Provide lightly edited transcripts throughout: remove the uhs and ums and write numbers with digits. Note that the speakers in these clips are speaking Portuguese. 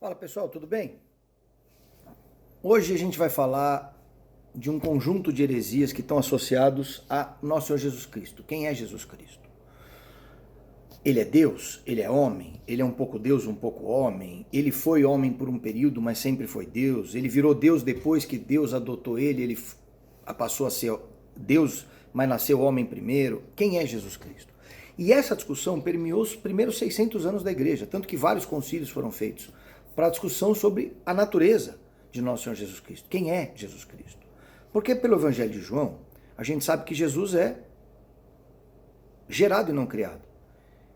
Fala pessoal, tudo bem? Hoje a gente vai falar de um conjunto de heresias que estão associados a nosso Senhor Jesus Cristo. Quem é Jesus Cristo? Ele é Deus? Ele é homem? Ele é um pouco Deus, um pouco homem? Ele foi homem por um período, mas sempre foi Deus? Ele virou Deus depois que Deus adotou ele passou a ser Deus, mas nasceu homem primeiro? Quem é Jesus Cristo? E essa discussão permeou os primeiros 600 anos da igreja, tanto que vários concílios foram feitos para a discussão sobre a natureza de nosso Senhor Jesus Cristo. Quem é Jesus Cristo? Porque pelo Evangelho de João, a gente sabe que Jesus é gerado e não criado,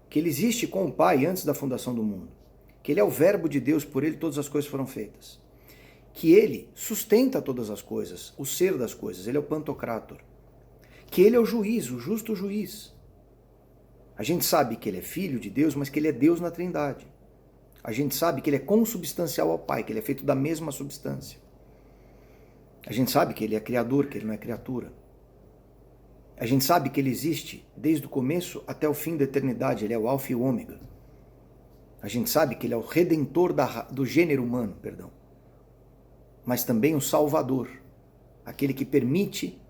que ele existe com o Pai antes da fundação do mundo, que ele é o verbo de Deus, por ele todas as coisas foram feitas, que ele sustenta todas as coisas, o ser das coisas, ele é o Pantocrator, que ele é o juiz, o justo juiz. A gente sabe que ele é filho de Deus, mas que ele é Deus na Trindade. A gente sabe que ele é consubstancial ao Pai, que ele é feito da mesma substância. A gente sabe que ele é criador, que ele não é criatura. A gente sabe que ele existe desde o começo até o fim da eternidade, ele é o Alfa e o Ômega. A gente sabe que ele é o redentor do gênero humano, mas também o Salvador, aquele que permite,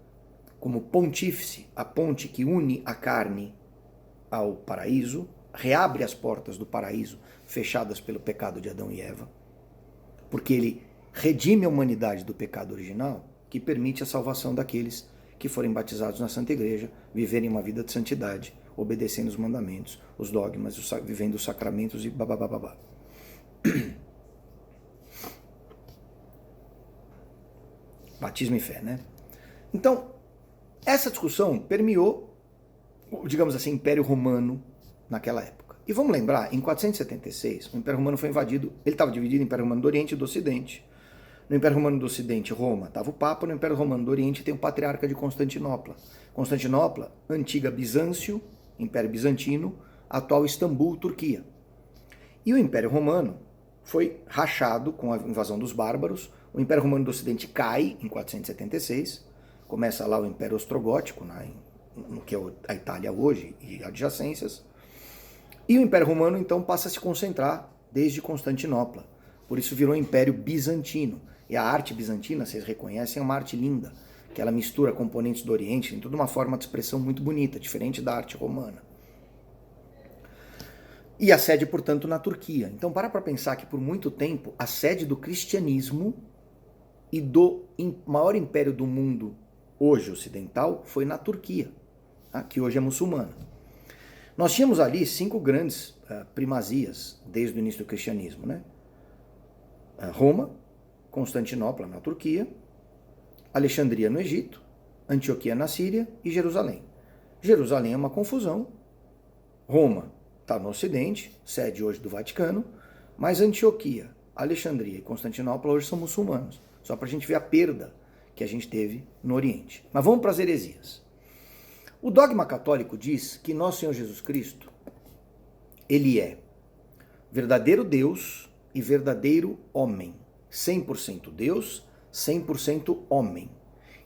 como pontífice, a ponte que une a carne ao paraíso, reabre as portas do paraíso fechadas pelo pecado de Adão e Eva, porque ele redime a humanidade do pecado original, que permite a salvação daqueles que forem batizados na Santa Igreja, viverem uma vida de santidade, obedecendo os mandamentos, os dogmas, vivendo os sacramentos e babá. Batismo e fé, né? Então, essa discussão permeou, digamos assim, Império Romano naquela época. E vamos lembrar, em 476, o Império Romano foi invadido, ele estava dividido em Império Romano do Oriente e do Ocidente. No Império Romano do Ocidente, Roma, estava o Papa, no Império Romano do Oriente tem o Patriarca de Constantinopla. Constantinopla, antiga Bizâncio, Império Bizantino, atual Istambul, Turquia. E o Império Romano foi rachado com a invasão dos bárbaros, o Império Romano do Ocidente cai em 476, começa lá o Império Ostrogótico, no que é a Itália hoje e adjacências, e o Império Romano então passa a se concentrar desde Constantinopla, por isso virou Império Bizantino. E a arte bizantina, vocês reconhecem, é uma arte linda, que ela mistura componentes do Oriente, tem toda uma forma de expressão muito bonita, diferente da arte romana. E a sede, portanto, na Turquia. Então para pensar que por muito tempo a sede do cristianismo e do maior império do mundo hoje ocidental foi na Turquia, que hoje é muçulmana. Nós tínhamos ali 5 grandes primazias desde o início do cristianismo, né? Roma, Constantinopla na Turquia, Alexandria no Egito, Antioquia na Síria e Jerusalém. Jerusalém é uma confusão. Roma está no Ocidente, sede hoje do Vaticano, mas Antioquia, Alexandria e Constantinopla hoje são muçulmanos. Só para a gente ver a perda que a gente teve no Oriente. Mas vamos para as heresias. O dogma católico diz que nosso Senhor Jesus Cristo, ele é verdadeiro Deus e verdadeiro homem. 100% Deus, 100% homem.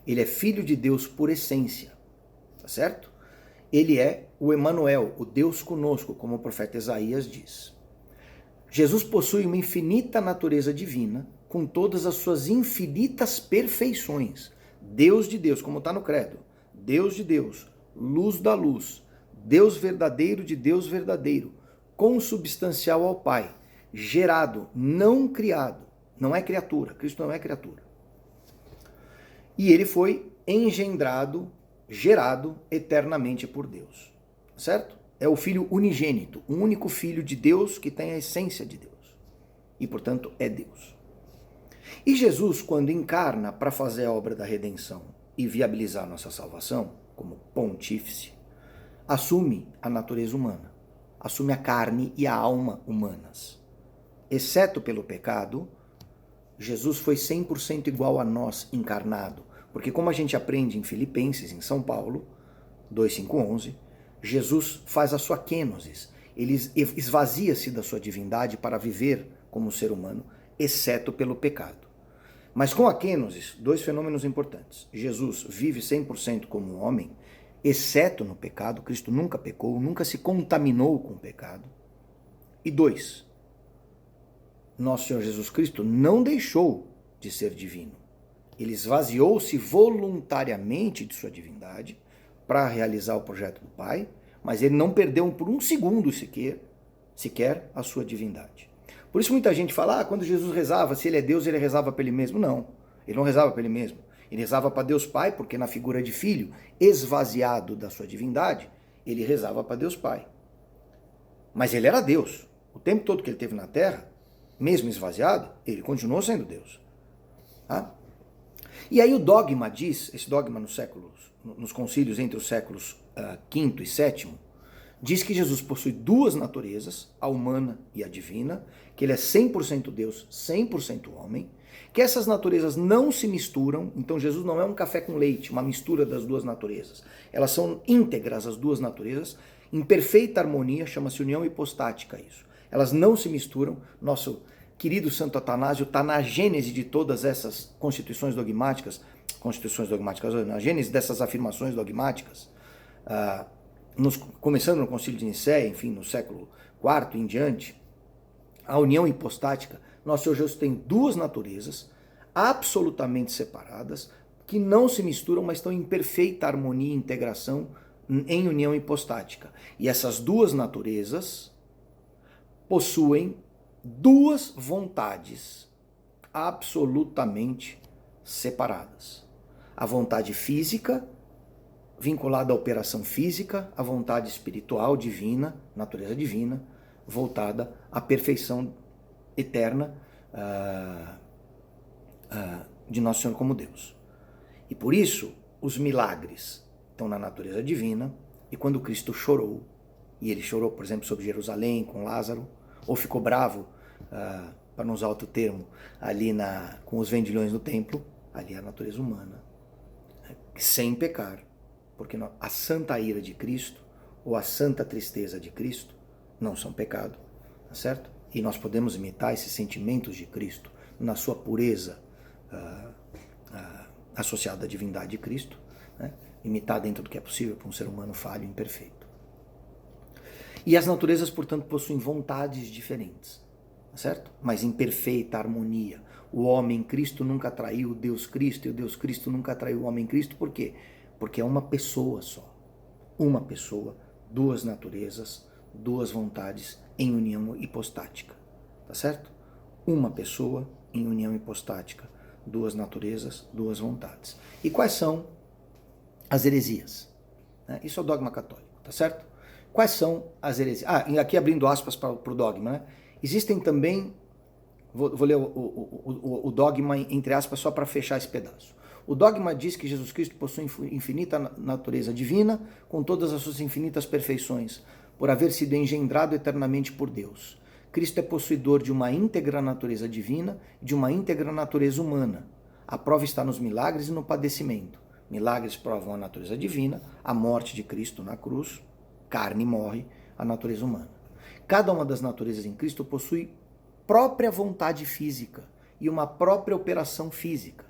Ele é filho de Deus por essência, tá certo? Ele é o Emanuel, o Deus conosco, como o profeta Isaías diz. Jesus possui uma infinita natureza divina, com todas as suas infinitas perfeições. Deus de Deus, como está no credo. Deus de Deus, luz da luz, Deus verdadeiro de Deus verdadeiro, consubstancial ao Pai, gerado, não criado, não é criatura, Cristo não é criatura. E ele foi engendrado, gerado eternamente por Deus, certo? É o Filho unigênito, o único Filho de Deus que tem a essência de Deus, e portanto é Deus. E Jesus, quando encarna para fazer a obra da redenção e viabilizar a nossa salvação, como pontífice, assume a natureza humana, assume a carne e a alma humanas. Exceto pelo pecado, Jesus foi 100% igual a nós encarnado, porque como a gente aprende em Filipenses, em São Paulo, 2:5-11, Jesus faz a sua kenosis, ele esvazia-se da sua divindade para viver como ser humano, exceto pelo pecado. Mas com a kenosis, 2 fenômenos importantes. Jesus vive 100% como um homem, exceto no pecado, Cristo nunca pecou, nunca se contaminou com o pecado. E 2, nosso Senhor Jesus Cristo não deixou de ser divino. Ele esvaziou-se voluntariamente de sua divindade para realizar o projeto do Pai, mas ele não perdeu por um segundo sequer a sua divindade. Por isso muita gente fala, quando Jesus rezava, se ele é Deus, ele rezava para ele mesmo. Não, ele não rezava para ele mesmo. Ele rezava para Deus Pai, porque na figura de filho, esvaziado da sua divindade, ele rezava para Deus Pai. Mas ele era Deus. O tempo todo que ele teve na Terra, mesmo esvaziado, ele continuou sendo Deus. Tá? E aí o dogma diz, esse dogma nos concílios entre os séculos V e VII, diz que Jesus possui duas naturezas, a humana e a divina, que ele é 100% Deus, 100% homem, que essas naturezas não se misturam, então Jesus não é um café com leite, uma mistura das duas naturezas. Elas são íntegras, as duas naturezas, em perfeita harmonia, chama-se união hipostática isso. Elas não se misturam. Nosso querido Santo Atanásio está na gênese de todas essas constituições dogmáticas, na gênese dessas afirmações dogmáticas, começando no Concílio de Nicéia, enfim, no século IV em diante, a união hipostática. Nosso Senhor Jesus tem duas naturezas absolutamente separadas, que não se misturam, mas estão em perfeita harmonia e integração em união hipostática. E essas duas naturezas possuem duas vontades absolutamente separadas. A vontade física, vinculada à operação física, a vontade espiritual divina, natureza divina, voltada à perfeição eterna de Nosso Senhor como Deus. E por isso, os milagres estão na natureza divina, e quando Cristo chorou, e ele chorou, por exemplo, sobre Jerusalém, com Lázaro, ou ficou bravo, para não usar outro termo, ali com os vendilhões no templo, ali é a natureza humana, sem pecar, porque a santa ira de Cristo, ou a santa tristeza de Cristo, não são pecado, tá certo? E nós podemos imitar esses sentimentos de Cristo na sua pureza associada à divindade de Cristo, né? Imitar dentro do que é possível para um ser humano falho e imperfeito. E as naturezas, portanto, possuem vontades diferentes, tá certo? Mas em perfeita harmonia. O homem Cristo nunca traiu o Deus Cristo, e o Deus Cristo nunca traiu o homem Cristo. Por quê? Porque é uma pessoa só. Uma pessoa, duas naturezas, duas vontades em união hipostática, tá certo? Uma pessoa em união hipostática, duas naturezas, duas vontades. E quais são as heresias? Isso é o dogma católico, tá certo? Quais são as heresias? E aqui abrindo aspas para o dogma, né? Existem também, vou ler o dogma entre aspas só para fechar esse pedaço. O dogma diz que Jesus Cristo possui infinita natureza divina, com todas as suas infinitas perfeições, por haver sido engendrado eternamente por Deus. Cristo é possuidor de uma íntegra natureza divina e de uma íntegra natureza humana. A prova está nos milagres e no padecimento. Milagres provam a natureza divina, a morte de Cristo na cruz, carne morre, a natureza humana. Cada uma das naturezas em Cristo possui própria vontade física e uma própria operação física.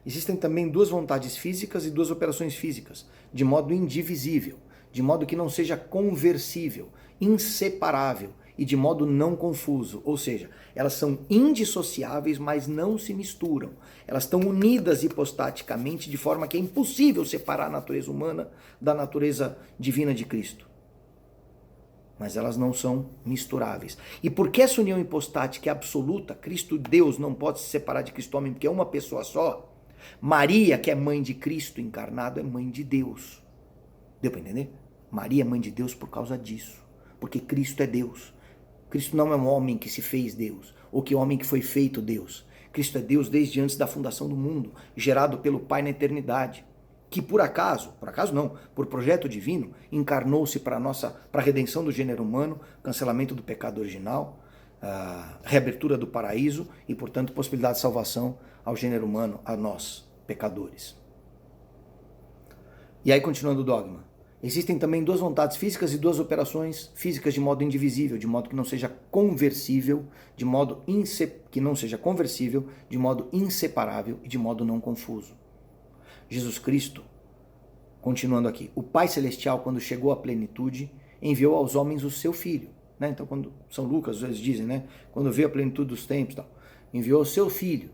Existem também duas vontades físicas e duas operações físicas, de modo indivisível, de modo que não seja conversível, inseparável e de modo não confuso. Ou seja, elas são indissociáveis, mas não se misturam. Elas estão unidas hipostaticamente de forma que é impossível separar a natureza humana da natureza divina de Cristo. Mas elas não são misturáveis. E porque essa união hipostática é absoluta, Cristo Deus não pode se separar de Cristo homem, porque é uma pessoa só. Maria, que é mãe de Cristo encarnado, é mãe de Deus. Deu para entender? Maria é mãe de Deus por causa disso. Porque Cristo é Deus. Cristo não é um homem que se fez Deus, ou que homem que foi feito Deus. Cristo é Deus desde antes da fundação do mundo, gerado pelo Pai na eternidade. Que por acaso não, por projeto divino, encarnou-se para a redenção do gênero humano, cancelamento do pecado original, reabertura do paraíso e, portanto, possibilidade de salvação ao gênero humano, a nós, pecadores. E aí, continuando o dogma, existem também duas vontades físicas e duas operações físicas de modo indivisível, de modo que não seja conversível, de modo inseparável e de modo não confuso. Jesus Cristo, continuando aqui, o Pai Celestial, quando chegou à plenitude, enviou aos homens o seu Filho, né? Então, quando São Lucas às vezes dizem, né? Quando veio a plenitude dos tempos, tal, enviou o seu Filho,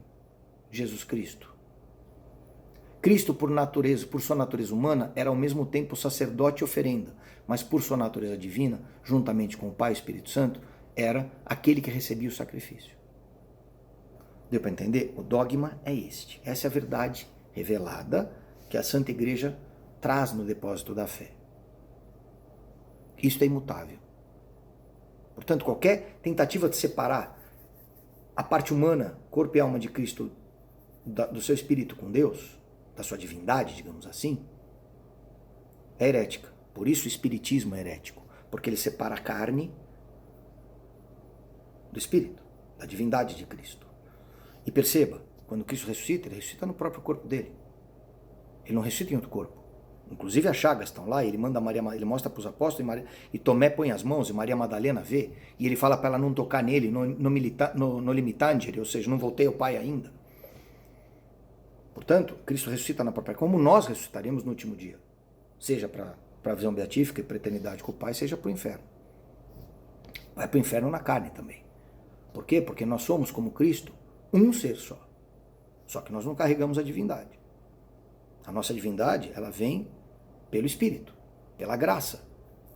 Jesus Cristo. Cristo, por natureza, por sua natureza humana, era ao mesmo tempo sacerdote e oferenda, mas por sua natureza divina, juntamente com o Pai e o Espírito Santo, era aquele que recebia o sacrifício. Deu para entender? O dogma é este. Essa é a verdade revelada que a Santa Igreja traz no depósito da fé. Isto é imutável. Portanto, qualquer tentativa de separar a parte humana, corpo e alma de Cristo, do seu espírito com Deus, da sua divindade, digamos assim, é herética. Por isso o espiritismo é herético, porque ele separa a carne do espírito, da divindade de Cristo. E perceba, quando Cristo ressuscita, ele ressuscita no próprio corpo dele. Ele não ressuscita em outro corpo. Inclusive as chagas estão lá, ele manda Maria, ele mostra para os apóstolos, e Tomé põe as mãos, e Maria Madalena vê, e ele fala para ela não tocar nele, no limitangere, ou seja, não voltei ao Pai ainda. Portanto, Cristo ressuscita na própria, como nós ressuscitaremos no último dia, seja para a visão beatífica e para a eternidade com o Pai, seja para o inferno. Vai para o inferno na carne também. Por quê? Porque nós somos, como Cristo, um ser só. Só que nós não carregamos a divindade. A nossa divindade, ela vem pelo Espírito, pela graça.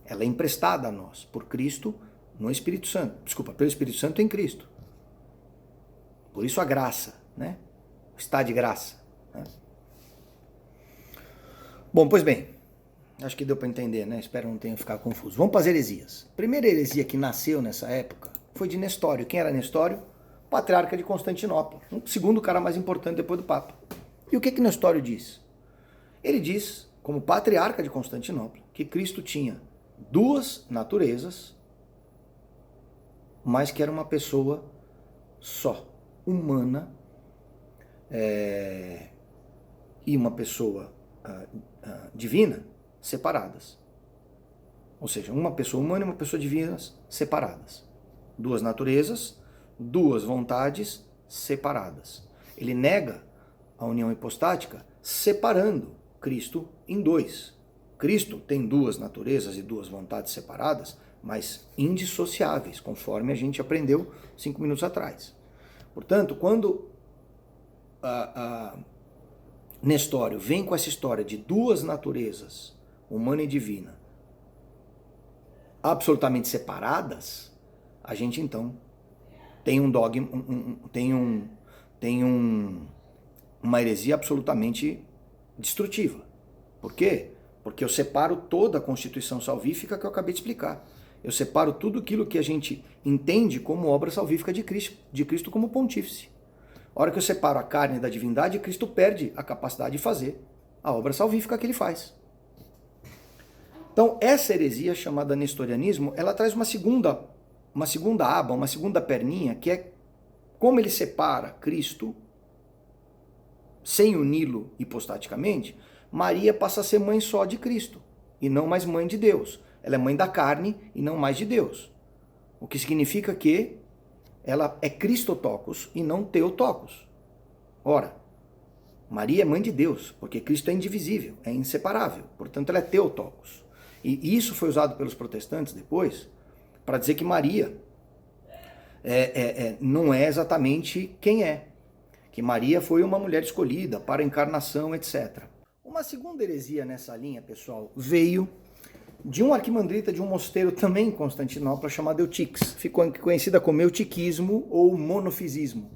Ela é emprestada a nós, por Cristo, no Espírito Santo. Desculpa, pelo Espírito Santo em Cristo. Por isso a graça, né? O estado de graça. Né? Bom, pois bem, acho que deu para entender, né? Espero não tenha ficado confuso. Vamos para as heresias. A primeira heresia que nasceu nessa época foi de Nestório. Quem era Nestório? Patriarca de Constantinopla. O segundo cara mais importante depois do Papa. E o que Nestório diz? Ele diz, como patriarca de Constantinopla, que Cristo tinha duas naturezas, mas que era uma pessoa só, humana, e uma pessoa divina, separadas. Ou seja, uma pessoa humana e uma pessoa divina separadas. Duas naturezas, duas vontades separadas. Ele nega a união hipostática separando Cristo em dois. Cristo tem duas naturezas e duas vontades separadas, mas indissociáveis, conforme a gente aprendeu 5 minutos atrás. Portanto, quando Nestório vem com essa história de duas naturezas, humana e divina, absolutamente separadas, a gente então tem um dogma, uma heresia absolutamente destrutiva. Por quê? Porque eu separo toda a constituição salvífica que eu acabei de explicar. Eu separo tudo aquilo que a gente entende como obra salvífica de Cristo como pontífice. A hora que eu separo a carne da divindade, Cristo perde a capacidade de fazer a obra salvífica que ele faz. Então, essa heresia chamada nestorianismo, ela traz uma segunda aba, uma segunda perninha, que é como ele separa Cristo, sem uni-lo hipostaticamente, Maria passa a ser mãe só de Cristo, e não mais mãe de Deus. Ela é mãe da carne e não mais de Deus. O que significa que ela é Christotokos e não Theotokos. Ora, Maria é mãe de Deus, porque Cristo é indivisível, é inseparável. Portanto, ela é Theotokos. E isso foi usado pelos protestantes depois para dizer que Maria não é exatamente quem é. Que Maria foi uma mulher escolhida para a encarnação, etc. Uma segunda heresia nessa linha, pessoal, veio de um arquimandrita de um mosteiro também em Constantinopla, chamado Eutix. Ficou conhecida como eutiquismo ou monofisismo.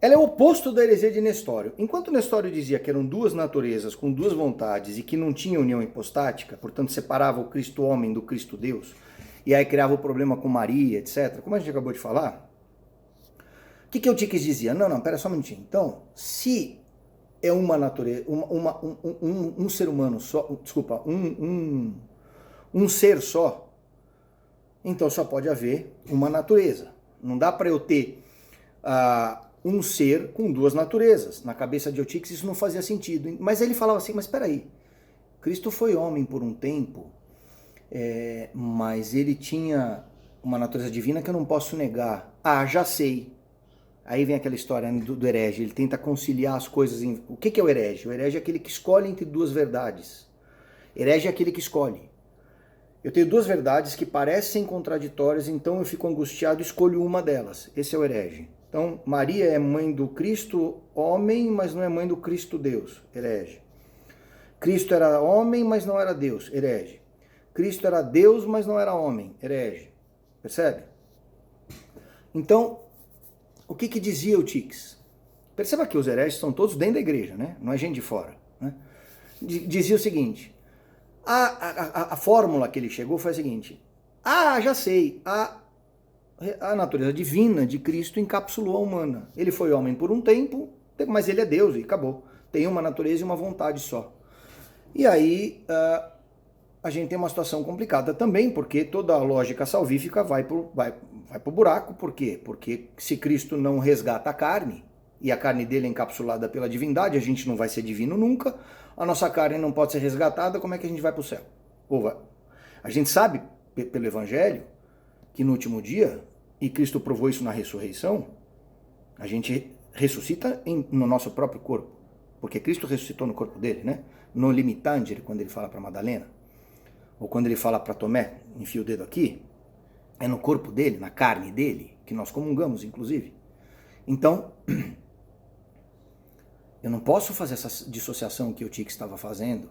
Ela é o oposto da heresia de Nestório. Enquanto Nestório dizia que eram duas naturezas com duas vontades e que não tinha união hipostática, portanto separava o Cristo homem do Cristo Deus, e aí criava o problema com Maria, etc., como a gente acabou de falar, o que Eutix dizia? Não, pera só um minutinho. Então, se é uma natureza, um ser humano só, desculpa, um ser só, então só pode haver uma natureza. Não dá para eu ter um ser com duas naturezas. Na cabeça de Eutix isso não fazia sentido. Mas ele falava assim, mas espera aí, Cristo foi homem por um tempo, mas ele tinha uma natureza divina que eu não posso negar. Já sei. Aí vem aquela história do herege, ele tenta conciliar as coisas. O que é o herege? O herege é aquele que escolhe entre duas verdades. Herege é aquele que escolhe. Eu tenho duas verdades que parecem contraditórias, então eu fico angustiado e escolho uma delas. Esse é o herege. Então, Maria é mãe do Cristo homem, mas não é mãe do Cristo Deus. Herege. Cristo era homem, mas não era Deus. Herege. Cristo era Deus, mas não era homem. Herege. Percebe? Então, o que dizia o Tix? Perceba que os hereges são todos dentro da igreja, né? Não é gente de fora. Né? Dizia o seguinte, a fórmula que ele chegou foi a seguinte, já sei, a natureza divina de Cristo encapsulou a humana. Ele foi homem por um tempo, mas ele é Deus e acabou. Tem uma natureza e uma vontade só. E aí a gente tem uma situação complicada também, porque toda a lógica salvífica vai pro buraco. Por quê? Porque se Cristo não resgata a carne, e a carne dele é encapsulada pela divindade, a gente não vai ser divino nunca, a nossa carne não pode ser resgatada, como é que a gente vai para o céu? A gente sabe, pelo Evangelho, que no último dia, e Cristo provou isso na ressurreição, a gente ressuscita no nosso próprio corpo, porque Cristo ressuscitou no corpo dele, né? No limitangere, quando ele fala para Madalena, ou quando ele fala para Tomé, enfia o dedo aqui, é no corpo dele, na carne dele, que nós comungamos, inclusive. Então, eu não posso fazer essa dissociação que o Tix estava fazendo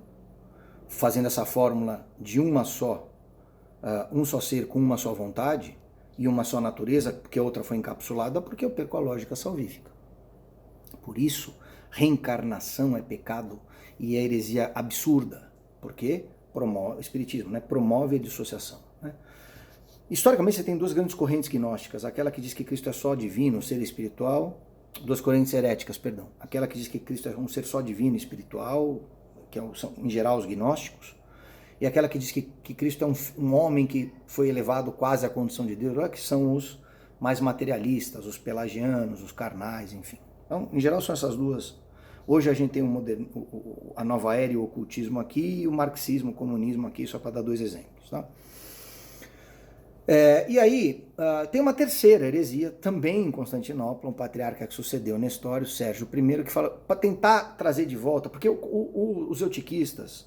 essa fórmula de uma só, um só ser com uma só vontade e uma só natureza, porque a outra foi encapsulada, porque eu perco a lógica salvífica. Por isso, reencarnação é pecado e é heresia absurda, porque promove o espiritismo, né? Promove a dissociação. Né? Historicamente, você tem duas grandes correntes gnósticas, aquela que diz que Cristo é só divino, ser espiritual, duas correntes heréticas, perdão. Aquela que diz que Cristo é um ser só divino, espiritual, que são em geral os gnósticos, e aquela que diz que Cristo é um homem que foi elevado quase à condição de Deus, que são os mais materialistas, os pelagianos, os carnais, enfim. Então, em geral, são essas duas. Hoje a gente tem a nova era e o ocultismo aqui, e o marxismo, o comunismo aqui, só para dar dois exemplos. Tá? E aí, tem uma terceira heresia, também em Constantinopla, um patriarca que sucedeu Nestório, Sérgio I, que fala, para tentar trazer de volta, porque os eutiquistas,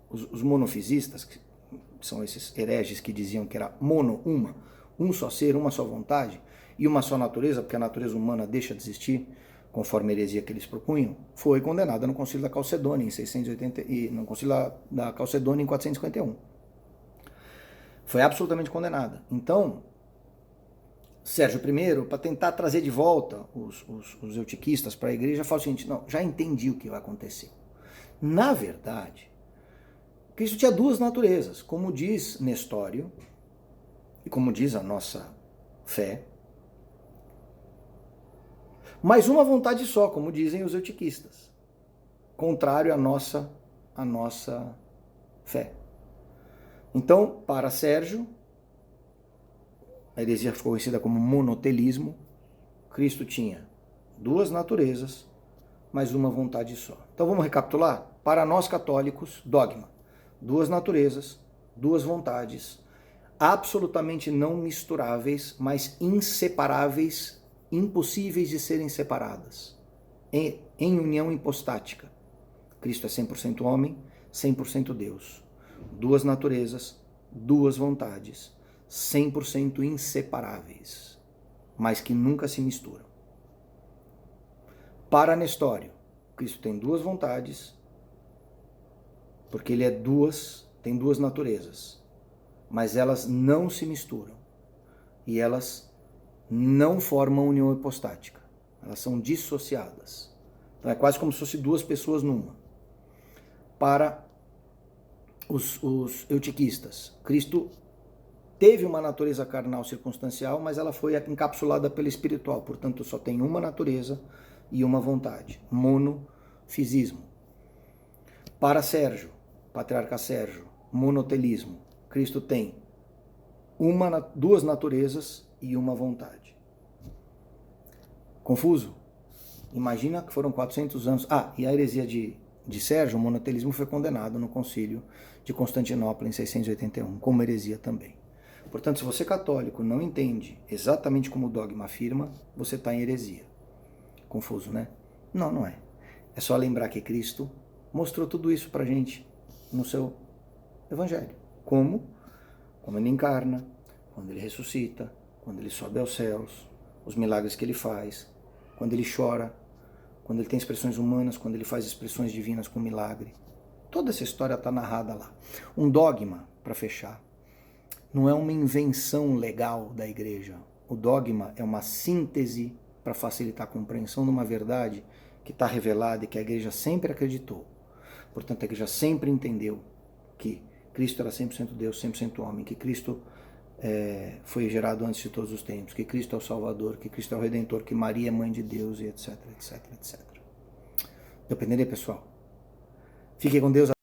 os monofisistas, que são esses hereges que diziam que era um só ser, uma só vontade, e uma só natureza, porque a natureza humana deixa de existir, conforme a heresia que eles propunham, foi condenada no Concílio da Calcedônia, em 680, e no Concílio da Calcedônia, em 451. Foi absolutamente condenada. Então, Sérgio I, para tentar trazer de volta os eutiquistas para a igreja, fala o seguinte, não, já entendi o que vai acontecer. Na verdade, Cristo tinha duas naturezas, como diz Nestório, e como diz a nossa fé, mas uma vontade só, como dizem os eutiquistas, contrário à nossa fé. Então, para Sérgio, a heresia ficou conhecida como monotelismo, Cristo tinha duas naturezas, mas uma vontade só. Então vamos recapitular? Para nós católicos, dogma, duas naturezas, duas vontades, absolutamente não misturáveis, mas inseparáveis, impossíveis de serem separadas, em união hipostática. Cristo é 100% homem, 100% Deus. Duas naturezas, duas vontades, 100% inseparáveis, mas que nunca se misturam. Para Nestório, Cristo tem duas vontades, porque ele tem duas naturezas, mas elas não se misturam e elas não formam união hipostática, elas são dissociadas. Então é quase como se fossem duas pessoas numa. Para os eutiquistas, Cristo teve uma natureza carnal circunstancial, mas ela foi encapsulada pela espiritual, portanto só tem uma natureza e uma vontade, monofisismo. Para Sérgio, patriarca Sérgio, monotelismo, Cristo tem duas naturezas e uma vontade. Confuso? Imagina que foram 400 anos. E a heresia de Sérgio, o monotelismo, foi condenado no Concílio de Constantinopla em 681, como heresia também. Portanto, se você católico não entende exatamente como o dogma afirma, você está em heresia. Confuso, né? Não, não é. É só lembrar que Cristo mostrou tudo isso pra gente no seu Evangelho. Como? Como ele encarna, quando ele ressuscita, quando ele sobe aos céus, os milagres que ele faz, quando ele chora, quando ele tem expressões humanas, quando ele faz expressões divinas com milagre. Toda essa história está narrada lá. Um dogma, para fechar, não é uma invenção legal da igreja. O dogma é uma síntese para facilitar a compreensão de uma verdade que está revelada e que a igreja sempre acreditou. Portanto, a igreja sempre entendeu que Cristo era 100% Deus, 100% homem, que Cristo foi gerado antes de todos os tempos, que Cristo é o Salvador, que Cristo é o Redentor, que Maria é mãe de Deus, e etc, etc, etc. Dependendo aí, pessoal. Fiquem com Deus.